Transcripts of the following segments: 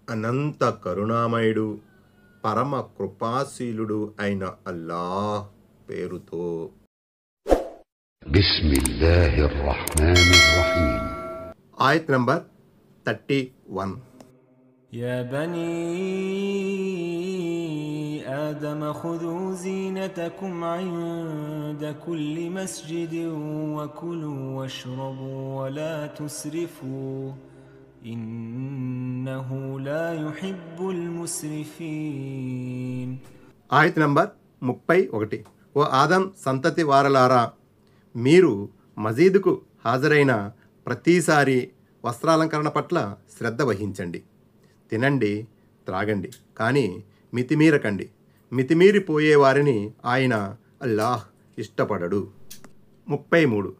అనంత కరుణామయుడు పరమ కృపాశీలుడు అయిన అల్లాహ్ పేరుతో. బిస్మిల్లాహిర్ రహ్మానిర్ రహీం. ఆయత్ నంబర్ 31. يا بني آدم خذوا زينتكم عند كل مسجد وكلوا واشربوا ولا تسرفوا إنه لا يحب المسرفين. ఆయత్ నంబర్ 31. ఓ ఆదం సంతతి వారలారా, మీరు మజీదుకు హాజరైన ప్రతిసారి వస్త్రాలంకరణ పట్ల శ్రద్ధ వహించండి. తినండి, త్రాగండి, కానీ మితిమీరకండి. మితిమీరిపోయే వారిని ఆయన అల్లాహ్ ఇష్టపడడు. 33.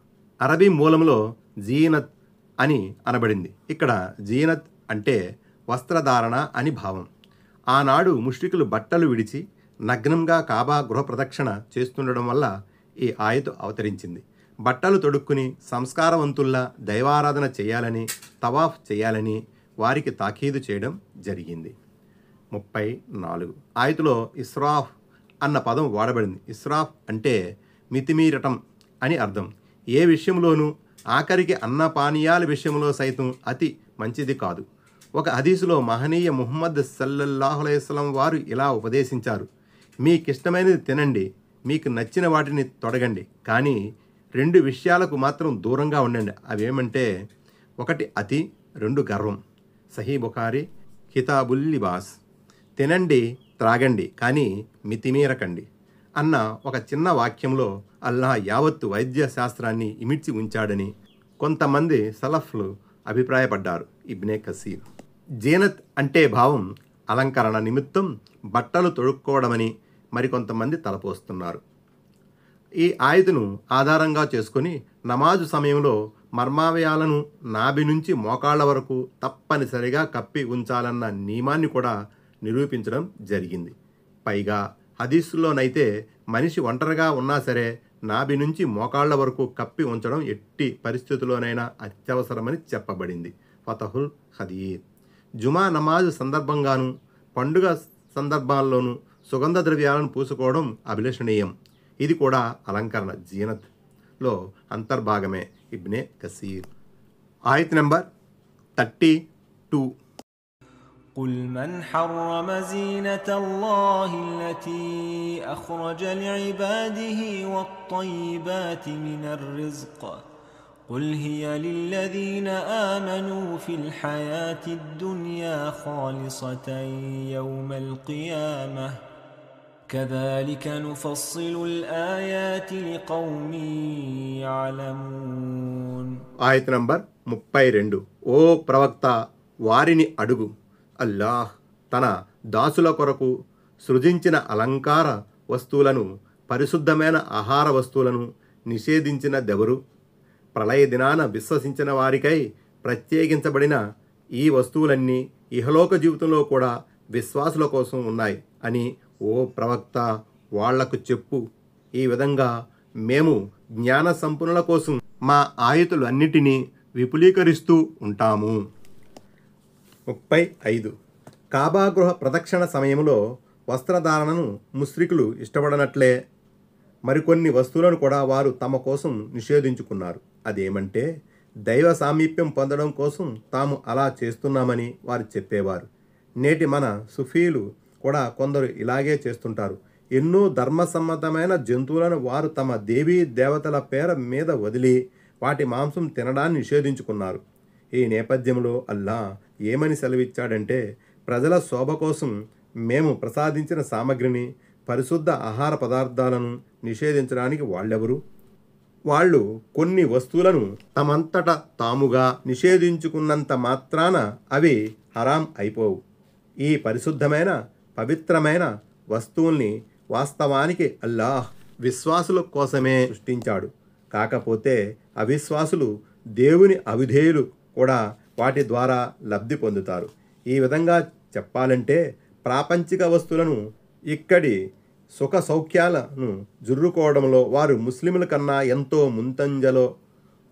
అరబీ మూలంలో జీనత్ అని అనబడింది. ఇక్కడ జీనత్ అంటే వస్త్రధారణ అని భావం. ఆనాడు ముష్రికులు బట్టలు విడిచి నగ్నంగా కాబా గృహ ప్రదక్షిణ చేస్తుండడం వల్ల ఈ ఆయతు అవతరించింది. బట్టలు తొడుక్కుని సంస్కారవంతుల్లా దైవారాధన చేయాలని, తవాఫ్ చేయాలని వారికి తాకీదు చేయడం జరిగింది. 34. ఆయతులో ఇస్రాఫ్ అన్న పదం వాడబడింది. ఇస్రాఫ్ అంటే మితిమీరటం అని అర్థం. ఏ విషయంలోనూ, ఆఖరికి అన్నపానీయాల విషయంలో సైతం అతి మంచిది కాదు. ఒక హదీసులో మహనీయ ముహమ్మద్ సల్లల్లాహు అలైహి వసల్లం వారు ఇలా ఉపదేశించారు: మీకిష్టమైనది తినండి, మీకు నచ్చిన వాటిని తొడగండి, కానీ 2 విషయాలకు మాత్రం దూరంగా ఉండండి. అవేమంటే 1 అతి, 2 గర్వం. సహీ బుఖారీ కితాబుల్ లిబాస్. తినండి, త్రాగండి, కానీ మితిమీరకండి అన్న ఒక చిన్న వాక్యంలో అల్లాహ్ యావత్తు వైద్య శాస్త్రాన్ని ఇమిడ్చి ఉంచాడని కొంతమంది సలఫ్లు అభిప్రాయపడ్డారు. ఇబ్నే కసీర్. జీనత్ అంటే భావం అలంకరణ నిమిత్తం బట్టలు తొడుక్కోవడమని మరికొంతమంది తలపోస్తున్నారు. ఈ ఆయతును ఆధారంగా చేసుకుని నమాజు సమయంలో మర్మావయాలను నాభి నుంచి మోకాళ్ల వరకు తప్పనిసరిగా కప్పి ఉంచాలన్న నియమాన్ని కూడా నిరూపించడం జరిగింది. పైగా హదీసుల్లోనైతే మనిషి ఒంటరిగా ఉన్నా సరే నాభి నుంచి మోకాళ్ల వరకు కప్పి ఉంచడం ఎట్టి పరిస్థితుల్లోనైనా అత్యవసరమని చెప్పబడింది. ఫతహుల్ హదీర్. జుమా నమాజు సందర్భంగాను పండుగ సందర్భాల్లోనూ సుగంధ ద్రవ్యాలను పూసుకోవడం అభిలషణీయం. ఇది కూడా అలంకరణ జీనత్లో అంతర్భాగమే. ఇబ్నే కసీర్. ఆయత్ నంబర్ 32. قل من حرم زينة الله التي أخرج لعباده والطيبات من الرزق قل هي للذين آمنوا في الحياة الدنيا خالصة يوم القيامة كذلك نفصل الآيات لقوم يعلمون. ఆయత్ నంబర్ 32. ఓ ప్రవక్త, వారిని అడుగు, అల్లాహ్ తన దాసుల కొరకు సృజించిన అలంకార వస్తువులను, పరిశుద్ధమైన ఆహార వస్తువులను నిషేధించినదెవరు? ప్రళయ దినాన విశ్వసించిన వారికై ప్రత్యేకించబడిన ఈ వస్తువులన్నీ ఇహలోక జీవితంలో కూడా విశ్వాసుల కోసం ఉన్నాయి అని ఓ ప్రవక్త వాళ్లకు చెప్పు. ఈ విధంగా మేము జ్ఞాన సంపన్నుల కోసం మా ఆయతులు అన్నిటినీ విపులీకరిస్తూ ఉంటాము. 35. కాబా గృహ ప్రదక్షిణ సమయంలో వస్త్రధారణను ముష్రికులు ఇష్టపడనట్లే మరికొన్ని వస్తువులను కూడా వారు తమ కోసం నిషేధించుకున్నారు. అదేమంటే దైవ సామీప్యం పొందడం కోసం తాము అలా చేస్తున్నామని వారు చెప్పేవారు. నేటి మన సుఫీలు కూడా కొందరు ఇలాగే చేస్తుంటారు. ఎన్నో ధర్మసమ్మతమైన జంతువులను వారు తమ దేవీ దేవతల పేర మీద వదిలి వాటి మాంసం తినడాన్ని నిషేధించుకున్నారు. ఈ నేపథ్యంలో అల్లాహ్ ఏమని సెలవిచ్చాడంటే, ప్రజల శోభ కోసం మేము ప్రసాదించిన సామగ్రిని, పరిశుద్ధ ఆహార పదార్థాలను నిషేధించడానికి వాళ్ళెవరు? వాళ్ళు కొన్ని వస్తువులను తమంతట తాముగా నిషేధించుకున్నంత మాత్రాన అవి హరాం అయిపోవు. ఈ పరిశుద్ధమైన పవిత్రమైన వస్తువుల్ని వాస్తవానికి అల్లాహ్ విశ్వాసుల కోసమే సృష్టించాడు. కాకపోతే అవిశ్వాసులు, దేవుని అవిధేయులు కూడా వాటి ద్వారా లబ్ధి పొందుతారు. ఈ విధంగా చెప్పాలంటే ప్రాపంచిక వస్తువులను ఇక్కడి సుఖ సౌఖ్యాలను జుర్రుకోవడంలో వారు ముస్లింల కన్నా ఎంతో ముందంజలో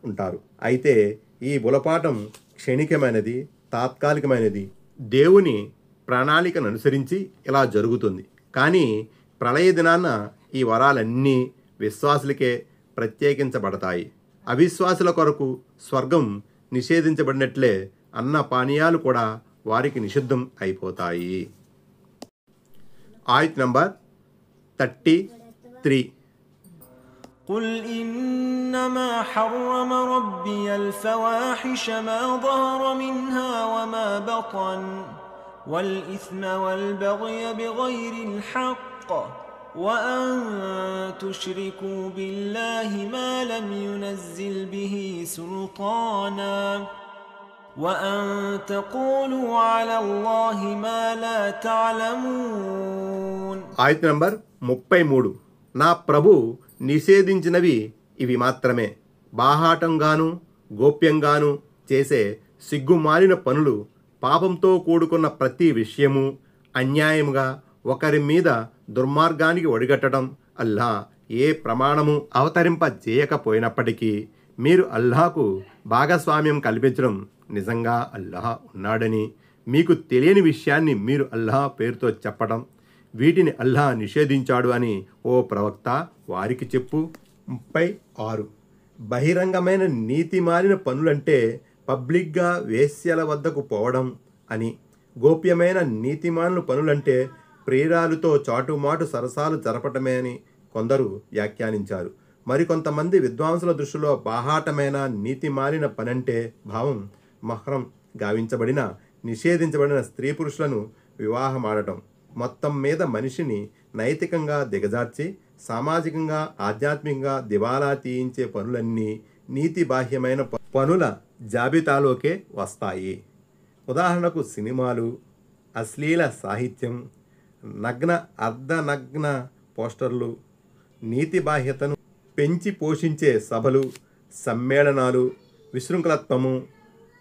ఉంటారు. అయితే ఈ బులపాటం క్షణికమైనది, తాత్కాలికమైనది. దేవుని ప్రణాళికను అనుసరించి ఇలా జరుగుతుంది. కానీ ప్రళయ దినాన ఈ వరాలన్నీ విశ్వాసులకే ప్రత్యేకించబడతాయి. అవిశ్వాసుల కొరకు స్వర్గం నిషేధించబడినట్లే అన్న పానీయాలు కూడా వారికి నిషిద్ధం అయిపోతాయి. ఆయత్ నంబర్ 33. قل إنما حرم ربي الفواحش ما ظهر منها وما بطن والإثم والبغي بغير الحق وأن تشركوا بالله ما لم ينزل به سلطانا وأن تقولوا على الله ما لا تعلمون. ఆయత్ నంబర్ 33. నా ప్రభు నిషేధించినవి ఇవి మాత్రమే. బాహాటంగాను గోప్యంగాను చేసే సిగ్గుమాలిన పనులు, పాపంతో కూడుకున్న ప్రతి విషయము, అన్యాయముగా ఒకరి మీద దుర్మార్గానికి ఒడిగట్టడం, అల్లా ఏ ప్రమాణము అవతరింపజేయకపోయినప్పటికీ మీరు అల్లాహకు భాగస్వామ్యం కల్పించడం, నిజంగా అల్లాహ్ ఉన్నాడని మీకు తెలియని విషయాన్ని మీరు అల్లాహ్ పేరుతో చెప్పడం, వీటిని అల్లాహ్ నిషేధించాడు అని ఓ ప్రవక్త వారికి చెప్పు. 36. బహిరంగమైన నీతిమాలిన పనులంటే పబ్లిక్గా వేశ్యల వద్దకు పోవడం అని, గోప్యమైన నీతిమాలిన పనులంటే ప్రియురాలుతో చాటుమాటు సరసాలు జరపటమే అని కొందరు వ్యాఖ్యానించారు. మరికొంతమంది విద్వాంసుల దృష్టిలో బాహాటమైన నీతిమాలిన పనంటే భావం మహ్రం గావించబడిన, నిషేధించబడిన స్త్రీ పురుషులను వివాహమాడటం. మొత్తం మీద మనిషిని నైతికంగా దిగజార్చి సామాజికంగా ఆధ్యాత్మికంగా దివాలా తీయించే పనులన్నీ నీతి బాహ్యమైన పనుల జాబితాలోకే వస్తాయి. ఉదాహరణకు సినిమాలు, అశ్లీల సాహిత్యం, నగ్న అర్ధనగ్న పోస్టర్లు, నీతి బాహ్యతను పెంచి పోషించే సభలు, సమ్మేళనాలు, విశృంఖలత్వము,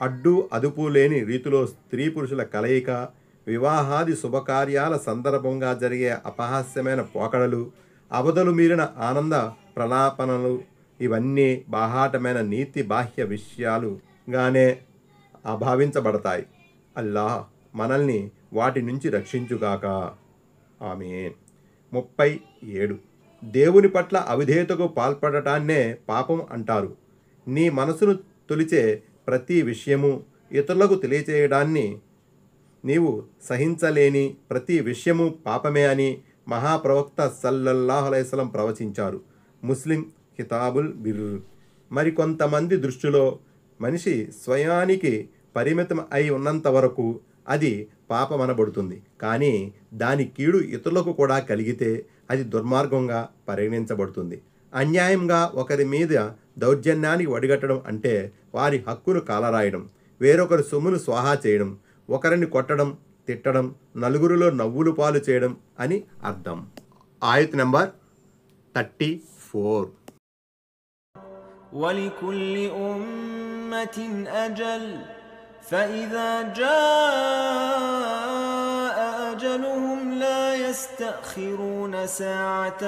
అడ్డు అదుపు లేని రీతిలో స్త్రీ పురుషుల కలయిక, వివాహాది శుభకార్యాల సందర్భంగా జరిగే అపహాస్యమైన పోకడలు, అవధులు మీరిన ఆనంద ప్రలాపనలు, ఇవన్నీ బాహాటమైన నీతి బాహ్య విషయాలుగానే అభావించబడతాయి. అల్లాహ్ మనల్ని వాటి నుంచి రక్షించుగాక. ఆమేన్. 37. దేవుని పట్ల అవిధేయతకు పాల్పడటాన్నే పాపం అంటారు. నీ మనసును తొలిచే ప్రతి విషయము, ఇతరులకు తెలియచేయడాన్ని నీవు సహించలేని ప్రతి విషయము పాపమే అని మహాప్రవక్త సల్లల్లాహు అలైహి వసల్లం ప్రవచించారు. ముస్లిం కితాబుల్ బిర్. మరికొంతమంది దృష్టిలో మనిషి స్వయానికి పరిమితం అయి ఉన్నంత వరకు అది పాపమనబడుతుంది. కానీ దాని కీడు ఇతరులకు కూడా కలిగితే అది దుర్మార్గంగా పరిగణించబడుతుంది. అన్యాయంగా ఒకరి మీద దౌర్జన్యానికి వడిగట్టడం అంటే వారి హక్కును కాలరాయడం, వేరొకరి సొమ్మును స్వాహా చేయడం, ఒకరిని కొట్టడం, తిట్టడం, నలుగురిలో నవ్వులు పాలు చేయడం అని అర్థం. ఆయత్ నంబర్ 34. ولكل أمة أجل فإذا جاء أجلهم لا يستأخرون ساعة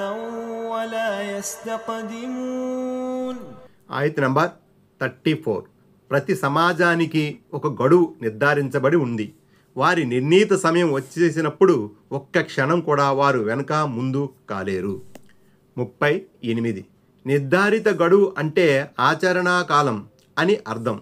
ولا يستقدمون. ఆయత్ నంబర్ 34. ప్రతి సమాజానికి ఒక గడువు నిర్ధారించబడి ఉంది. వారి నిర్ణీత సమయం వచ్చేసినప్పుడు ఒక్క క్షణం కూడా వారు వెనక ముందు కాలేరు. 38. నిర్ధారిత గడువు అంటే ఆచరణా కాలం అని అర్థం.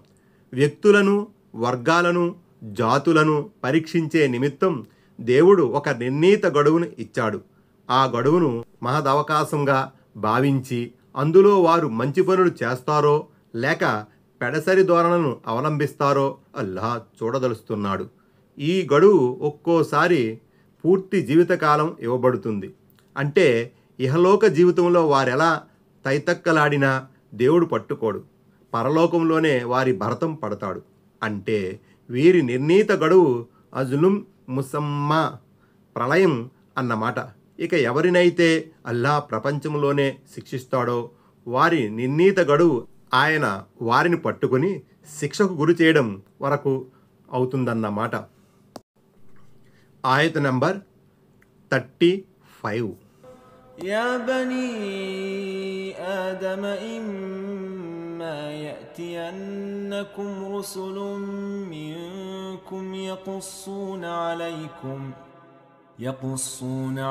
వ్యక్తులను, వర్గాలను, జాతులను పరీక్షించే నిమిత్తం దేవుడు ఒక నిర్ణీత గడువును ఇచ్చాడు. ఆ గడువును మహదవకాశంగా భావించి అందులో వారు మంచి పనులు చేస్తారో లేక పెడసరి ధోరణను అవలంబిస్తారో అల్లాహ్ చూడదలుస్తున్నాడు. ఈ గడువు ఒక్కోసారి పూర్తి జీవితకాలం ఇవ్వబడుతుంది. అంటే ఇహలోక జీవితంలో వారెలా తైతక్కలాడినా దేవుడు పట్టుకోడు. పరలోకంలోనే వారి భరతం పడతాడు. అంటే వీరి నిర్ణీత గడువు అజులుం ముసమ్మా, ప్రళయం అన్నమాట. ఇక ఎవరినైతే అల్లాహ్ ప్రపంచంలోనే శిక్షిస్తాడో వారి నిర్ణీత గడువు ఆయన వారిని పట్టుకొని శిక్షకు గురి చేయడం వరకు అవుతుందన్నమాట. ఆయత్ నంబర్ 35. يا بني آدم إما يأتينكم رسل منكم يقصون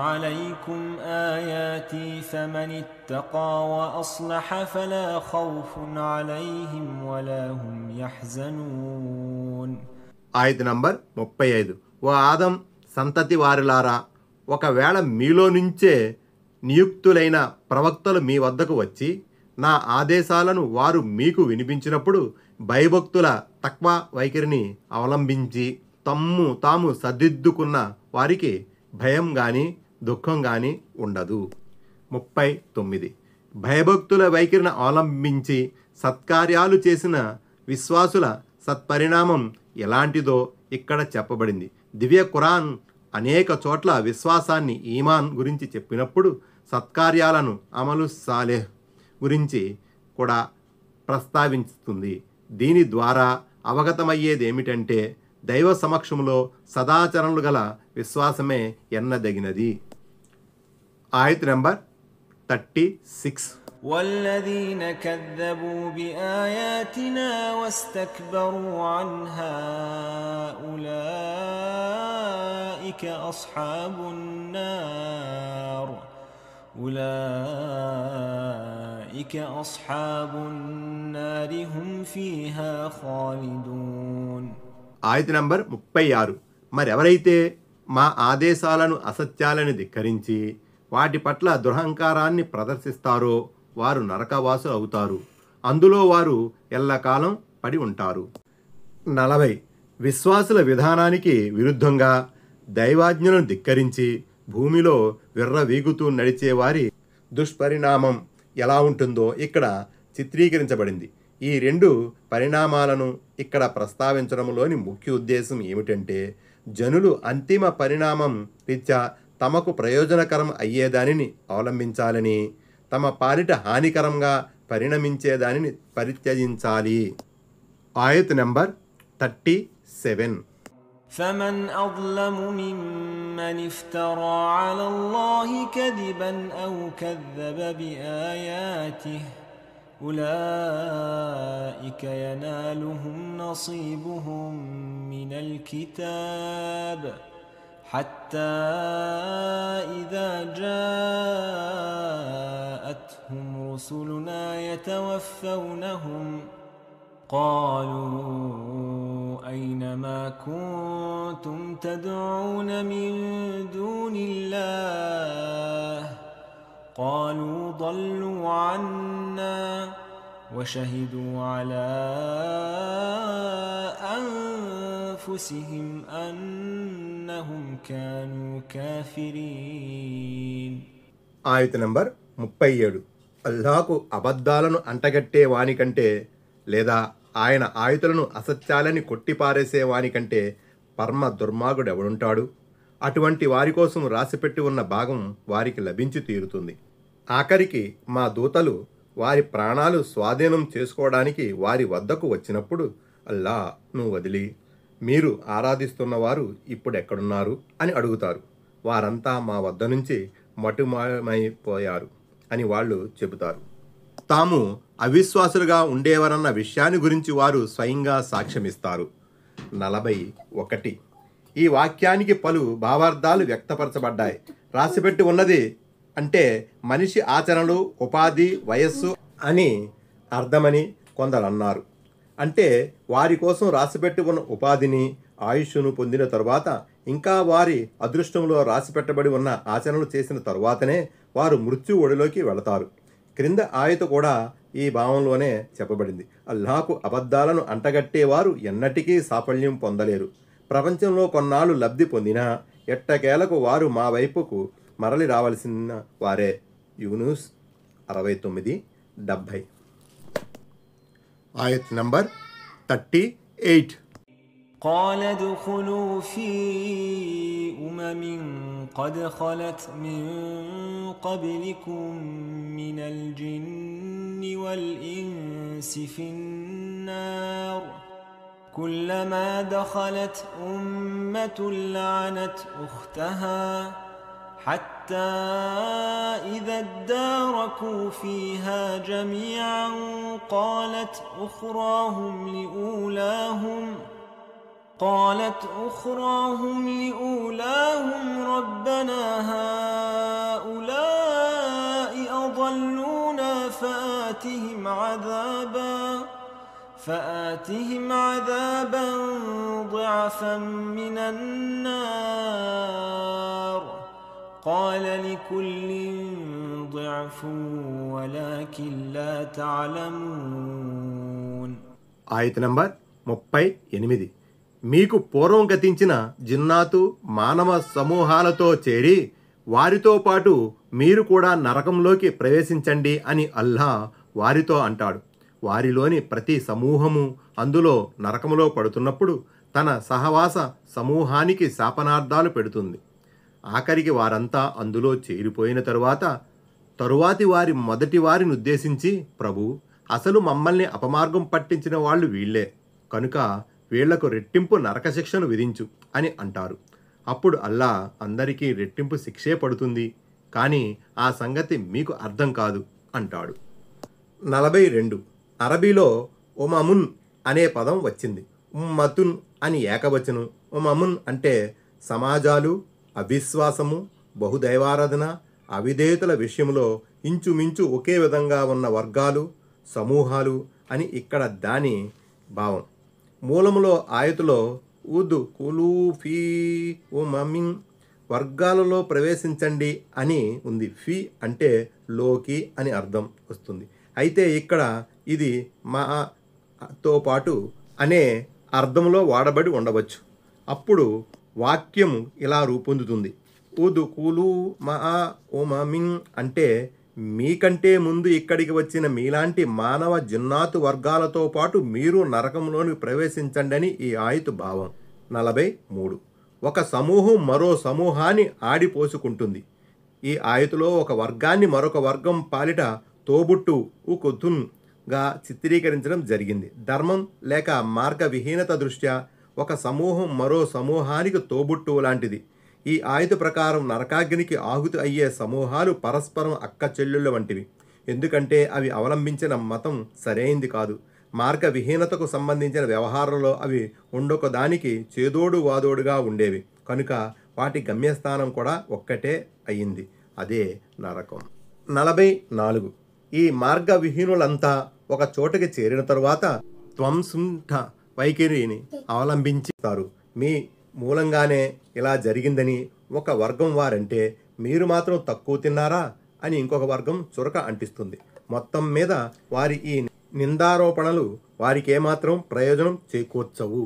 عليكم آياتي فمن اتقى وأصلح فلا خوف عليهم ولا هم يحزنون. ఆయత నంబర్ 35. ఓ ఆదం సంతతి వారిలారా, ఒకవేళ మీలో నుంచే నియుక్తులైన ప్రవక్తలు మీ వద్దకు వచ్చి నా ఆదేశాలను వారు మీకు వినిపించినప్పుడు భయభక్తుల తక్వా వైఖరిని అవలంబించి తాము సర్దిద్దుకున్న వారికి భయం కానీ దుఃఖం కానీ ఉండదు. 39. భయభక్తుల వైఖరిని అవలంబించి సత్కార్యాలు చేసిన విశ్వాసుల సత్పరిణామం ఎలాంటిదో ఇక్కడ చెప్పబడింది. దివ్య ఖురాన్ అనేక చోట్ల విశ్వాసాన్ని, ఈమాన్ గురించి చెప్పినప్పుడు సత్కార్యాలను, అమలు సాలెహ్ గురించి కూడా ప్రస్తావిస్తుంది. దీని ద్వారా అవగతమయ్యేదేమిటంటే దైవ సమక్షంలో సదాచరణలు గల విశ్వాసమే ఎన్నదగినది. ఆయత్ నంబర్ 36. والذين كذبوا بآياتنا واستكبروا عنها أولئك أصحاب النار هم فيها خالدون. ఆయత్ నంబర్ 36. మరెవరైతే మా ఆదేశాలను అసత్యాలని ధిక్కరించి వాటి పట్ల దురహంకారాన్ని ప్రదర్శిస్తారో వారు నరకవాసులు అవుతారు. అందులో వారు ఎల్లకాలం పడి ఉంటారు. 40. విశ్వాసుల విధానానికి విరుద్ధంగా దైవాజ్ఞలను ధిక్కరించి భూమిలో విర్రవీగుతూ నడిచేవారి దుష్పరిణామం ఎలా ఉంటుందో ఇక్కడ చిత్రీకరించబడింది. ఈ రెండు పరిణామాలను ఇక్కడ ప్రస్తావించడంలోని ముఖ్య ఉద్దేశం ఏమిటంటే జనులు అంతిమ పరిణామం రీత్యా తమకు ప్రయోజనకరం అయ్యేదానిని అవలంబించాలని, తమ పాలిట హానికరంగా పరిణమించేదానిని పరిత్యజించాలి. ఆయత్ నంబర్ 37. فمن أظلم ممن افترى على الله كذبا أو كذب بآياته أولئك ينالهم نصيبهم من الكتاب حتى إذا جاءتهم رسلنا يتوفونهم قالوا أين ما كنتم تدعون من دون الله قالوا ضلوا عنا وشهدوا على أنفسهم أنهم كانوا كافرين. ఆయత్ నంబర్ 37. అల్లాహకు అబద్ధాలను అంటగట్టే వానికంటే లేదా ఆయన ఆయుతులను అసత్యాలని కొట్టిపారేసే వానికంటే పరమ దుర్మార్గుడెవడుంటాడు? అటువంటి వారి కోసం రాసిపెట్టి ఉన్న భాగం వారికి లభించి తీరుతుంది. ఆఖరికి మా దూతలు వారి ప్రాణాలు స్వాధీనం చేసుకోవడానికి వారి వద్దకు వచ్చినప్పుడు అల్లాహ్ను వదిలి మీరు ఆరాధిస్తున్నవారు ఇప్పుడెక్కడున్నారు అని అడుగుతారు. వారంతా మా వద్ద నుంచి మటుమాయమైపోయారు అని వాళ్ళు చెబుతారు. తాము అవిశ్వాసులుగా ఉండేవారన్న విషయాన్ని గురించి వారు స్వయంగా సాక్ష్యమిస్తారు. 41. ఈ వాక్యానికి పలు భావార్థాలు వ్యక్తపరచబడ్డాయి. రాసిపెట్టి ఉన్నది అంటే మనిషి ఆచరణలు, ఉపాధి, వయస్సు అని అర్థమని కొందరు అన్నారు. అంటే వారి కోసం రాసిపెట్టి ఉన్న ఉపాధిని, ఆయుష్ను పొందిన తరువాత ఇంకా వారి అదృష్టంలో రాసిపెట్టబడి ఉన్న ఆచరణలు చేసిన తరువాతనే వారు మృత్యు ఒడిలోకి వెళతారు. క్రింద ఆయత కూడా ఈ భావంలోనే చెప్పబడింది. అల్లాహకు అబద్ధాలను అంటగట్టేవారు ఎన్నటికీ సాఫల్యం పొందలేరు. ప్రపంచంలో కొన్నాళ్ళు లబ్ధి పొందినా ఎట్టకేలకు వారు మా వైపుకు మరలి రావలసిన వారే. యూనుస్ 69:70. ఆయత్ నంబర్ 38. قال ادخلوا في أمم قد خلت من قبلكم من الجن والإنس في النار كلما دخلت أمة لعنت أختها حتى إذا اداركوا فيها جميعا قالت أخراهم لأولاهم ربنا هؤلاء أضلونا فآتهم عذابا ضعفا من النار قال لكل ضعف ولكن لا تعلمون. ఆయత నంబర్ 38. మీకు పూర్వం గతించిన జిన్నాతు మానవ సమూహాలతో చేరి వారితో పాటు మీరు కూడా నరకంలోకి ప్రవేశించండి అని అల్లా వారితో అంటాడు. వారిలోని ప్రతి సమూహము అందులో నరకములో పడుతున్నప్పుడు తన సహవాస సమూహానికి శాపనార్థాలు పెడుతుంది. ఆఖరికి వారంతా అందులో చేరిపోయిన తరువాతి వారి మొదటి వారిని ఉద్దేశించి, ప్రభు, అసలు మమ్మల్ని అపమార్గం పట్టించిన వాళ్ళు వీళ్లే, కనుక వీళ్లకు రెట్టింపు నరకశిక్షను విధించు అని అంటారు. అప్పుడు అల్లా అందరికీ రెట్టింపు శిక్షే పడుతుంది, కానీ ఆ సంగతి మీకు అర్థం కాదు అంటాడు. 42. అరబీలో ఉమమున్ అనే పదం వచ్చింది. ఉమ్మతున్ అని ఏకవచనం. ఉమమున్ అంటే సమాజాలు, అవిశ్వాసము, బహుదైవారాధన, అవిధేయతల విషయంలో ఇంచుమించు ఒకే విధంగా ఉన్న వర్గాలు, సమూహాలు అని ఇక్కడ దాని భావం. మూలములో ఆయతులో ఉద్ కులూ ఫీ ఉమమిన్ వర్గాలలో ప్రవేశించండి అని ఉంది. ఫీ అంటే లోకి అని అర్థం వస్తుంది. అయితే ఇక్కడ ఇది మాతో పాటు అనే అర్థంలో వాడబడి ఉండవచ్చు. అప్పుడు వాక్యం ఇలా రూపొందుతుంది. ఉద్ కులూ మా ఉమమిన్ అంటే మీకంటే ముందు ఇక్కడికి వచ్చిన మీలాంటి మానవ జిన్నాతు వర్గాలతో పాటు మీరు నరకంలోని ప్రవేశించండి అని ఈ ఆయతు భావం. 43. ఒక సమూహం మరో సమూహాన్ని ఆడిపోసుకుంటుంది. ఈ ఆయతులో ఒక వర్గాన్ని మరొక వర్గం పాలిట తోబుట్టు ఉకుతున్గా చిత్రీకరించడం జరిగింది. ధర్మం లేక మార్గ విహీనత దృష్ట్యా ఒక సమూహం మరో సమూహానికి తోబుట్టువు లాంటిది. ఈ ఆయత ప్రకారం నరకాగ్నికి ఆహుతి అయ్యే సమూహాలు పరస్పరం అక్క చెల్లెళ్ళ వంటివి. ఎందుకంటే అవి అవలంబించిన మతం సరైంది కాదు. మార్గ విహీనతకు సంబంధించిన వ్యవహారంలో అవి ఉండొక దానికి చేదోడు వాదోడుగా ఉండేవి. కనుక వాటి గమ్యస్థానం కూడా ఒక్కటే అయ్యింది, అదే నరకం. 44. ఈ మార్గ విహీనులంతా ఒక చోటకి చేరిన తరువాత త్వంసుంఠ వైఖరిని అవలంబించుతారు. మీ మూలంగానే ఇలా జరిగిందని ఒక వర్గం వారంటే, మీరు మాత్రం తక్కువ తిన్నారా అని ఇంకొక వర్గం చురక అంటిస్తుంది. మొత్తం మీద వారి ఈ నిందారోపణలు వారికి ఏమాత్రం ప్రయోజనం చేకూర్చవు.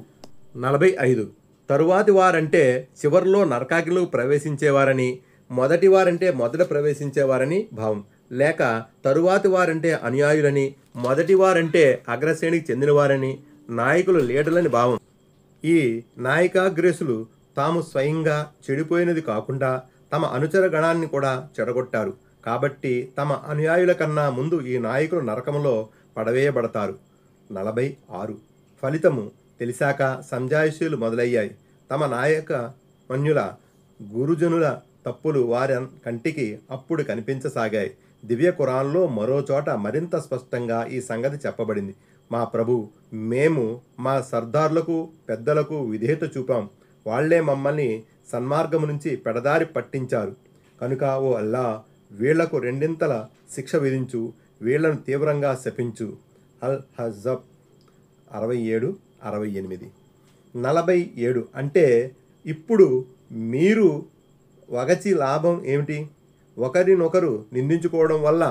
45. తరువాతి వారంటే చివరిలో నరకాగ్నిలో ప్రవేశించేవారని, మొదటి వారంటే మొదట ప్రవేశించేవారని భావం. లేక తరువాతి వారంటే అనుయాయులని, మొదటి వారంటే అగ్రశ్రేణికి చెందినవారని, నాయకులు లీడర్లని భావం. ఈ నాయకాగ్రేసులు తాము స్వయంగా చెడిపోయినది కాకుండా తమ అనుచర గణాన్ని కూడా చెడగొట్టారు. కాబట్టి తమ అనుయాయుల కన్నా ముందు ఈ నాయకులు నరకంలో పడవేయబడతారు. 46. ఫలితము తెలిసాక సంజాయిషీలు మొదలయ్యాయి. తమ నాయక మన్యుల గురుజనుల తప్పులు వారి కంటికి అప్పుడు కనిపించసాగాయి. దివ్య ఖురాన్లో మరో చోట మరింత స్పష్టంగా ఈ సంగతి చెప్పబడింది. మా ప్రభు, మేము మా సర్దార్లకు పెద్దలకు విధేయత చూపాం. వాళ్లే మమ్మల్ని సన్మార్గము నుంచి పెడదారి పట్టించారు. కనుక ఓ అల్లా, వీళ్లకు రెండింతల శిక్ష విధించు, వీళ్లను తీవ్రంగా శపించు. అల్ హజబ్ 67-68. 47. అంటే ఇప్పుడు మీరు వగచి లాభం ఏమిటి? ఒకరినొకరు నిందించుకోవడం వల్ల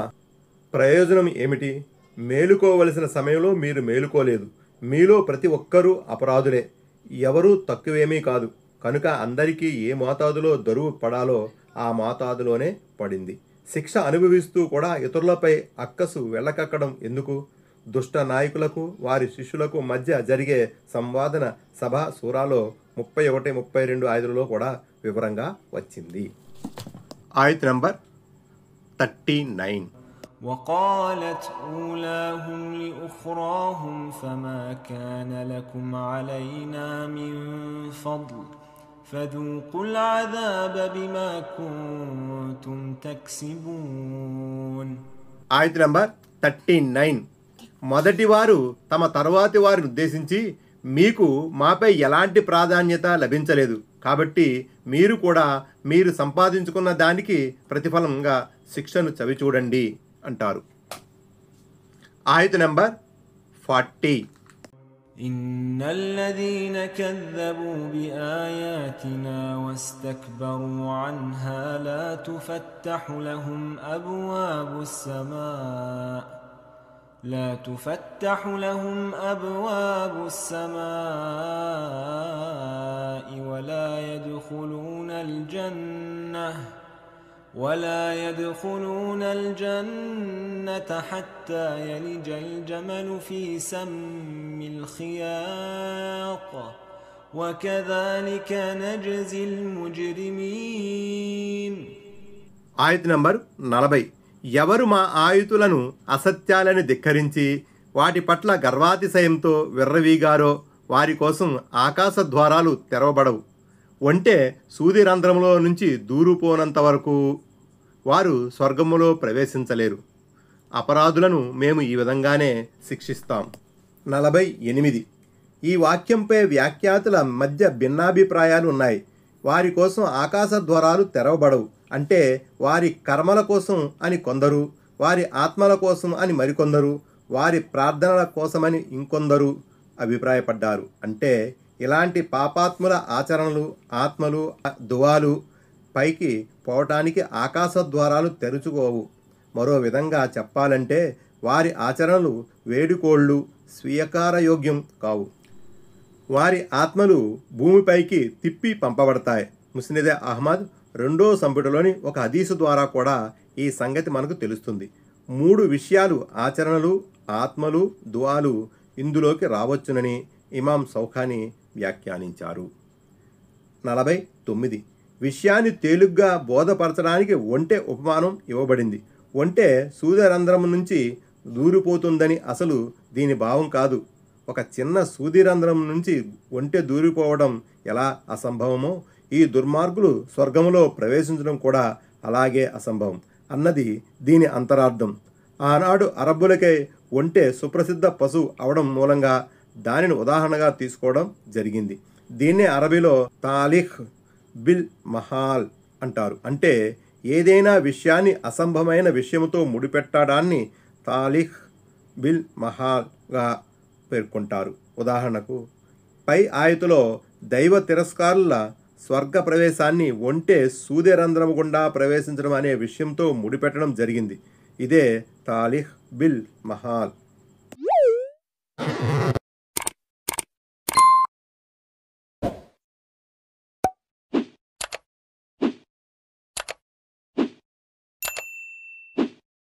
ప్రయోజనం ఏమిటి? మేలుకోవలసిన సమయంలో మీరు మేలుకోలేదు. మీలో ప్రతి ఒక్కరూ అపరాధులే, ఎవరూ తక్కువేమీ కాదు. కనుక అందరికీ ఏ మోతాదులో దరువు పడాలో ఆ మోతాదులోనే పడింది. శిక్ష అనుభవిస్తూ కూడా ఇతరులపై అక్కసు వెళ్ళకక్కడం ఎందుకు? దుష్ట నాయకులకు వారి శిష్యులకు మధ్య జరిగే సంవాదన సభ సూరాలో 31-32 కూడా వివరంగా వచ్చింది. ఆయత్ నంబర్ 39. وقالت أولاهم لأخراهم فما كان لكم علينا من فضل فذوقوا العذاب بما كنتم تكسبون. ఆయత నంబర్ 39. మొదటివారు తమ తరువాతి వారిని ఉద్దేశించి, మీకు మాపై ఎలాంటి ప్రాధాన్యత లభించలేదు, కాబట్టి మీరు కూడా మీరు సంపాదించుకున్న దానికి ప్రతిఫలంగా శిక్షను చవిచూడండి అంటారు. ఆయత నంబర్ 40. إن الذين كذبوا بآياتنا واستكبروا عنها لا تفتح لهم أبواب السماء ولا يدخلون الجنة حتى يلج الجمل في سم الخياط وكذلك نجزي المجرمين. ఆయత నంబర్ 40. ఎవరు మా ఆయుతులను అసత్యాలని ధిక్కరించి వాటి పట్ల గర్వాతిశయంతో విర్రవీగారో వారి కోసం ఆకాశ ద్వారాలు తెరవబడవు. ఒంటె సూది రంధ్రంలో నుంచి దూరుపోనంత వరకు వారు స్వర్గములో ప్రవేశించలేరు. అపరాధులను మేము ఈ విధంగానే శిక్షిస్తాం. 48. ఈ వాక్యంపై వ్యాఖ్యాతుల మధ్య భిన్నాభిప్రాయాలు ఉన్నాయి. వారి కోసం ఆకాశ ద్వారాలు తెరవబడవు అంటే వారి కర్మల కోసం అని కొందరు, వారి ఆత్మల కోసం అని మరికొందరు, వారి ప్రార్థనల కోసమని ఇంకొందరు అభిప్రాయపడ్డారు. అంటే ఇలాంటి పాపాత్ముల ఆచరణలు, ఆత్మలు, దువాలు పైకి పోవటానికి ఆకాశ ద్వారాలు తెరుచుకోవు. మరో విధంగా చెప్పాలంటే వారి ఆచరణలు వేడుకోళ్ళు స్వీకారయోగ్యం కావు. వారి ఆత్మలు భూమిపైకి తిప్పి పంపబడతాయి. ముస్నదే అహ్మద్ 2వ సంపుటిలోని ఒక హదీసు ద్వారా కూడా ఈ సంగతి మనకు తెలుస్తుంది. 3 విషయాలు ఆచరణలు, ఆత్మలు, దువాలు ఇందులోకి రావచ్చునని ఇమాం సౌఖాని వ్యాఖ్యానించారు. 49. విషయాన్ని తేలిగ్గా బోధపరచడానికి ఒంటె ఉపమానం ఇవ్వబడింది. ఒంటె సూదిరంధ్రం నుంచి దూరిపోతుందని అసలు దీని భావం కాదు. ఒక చిన్న సూదిరంధ్రం నుంచి ఒంటె దూరిపోవడం ఎలా అసంభవమో ఈ దుర్మార్గులు స్వర్గములో ప్రవేశించడం కూడా అలాగే అసంభవం అన్నది దీని అంతరార్థం. ఆనాడు అరబ్బులకై ఒంటె సుప్రసిద్ధ పశువు అవడం మూలంగా దానిని ఉదాహరణగా తీసుకోవడం జరిగింది. దీన్నే అరబీలో తాలిఖ్ బిల్ మహాల్ అంటారు. అంటే ఏదైనా విషయాన్ని అసంభవమైన విషయంతో ముడిపెట్టడాన్ని తాలిఖ్ బిల్ మహాల్గా పేర్కొంటారు. ఉదాహరణకు పై ఆయతులో దైవ తిరస్కారుల స్వర్గ ప్రవేశాన్ని ఒంటె సూది రంధ్రం గుండా ప్రవేశించడం అనే విషయంతో ముడిపెట్టడం జరిగింది. ఇదే తాలిఖ్ బిల్ మహాల్.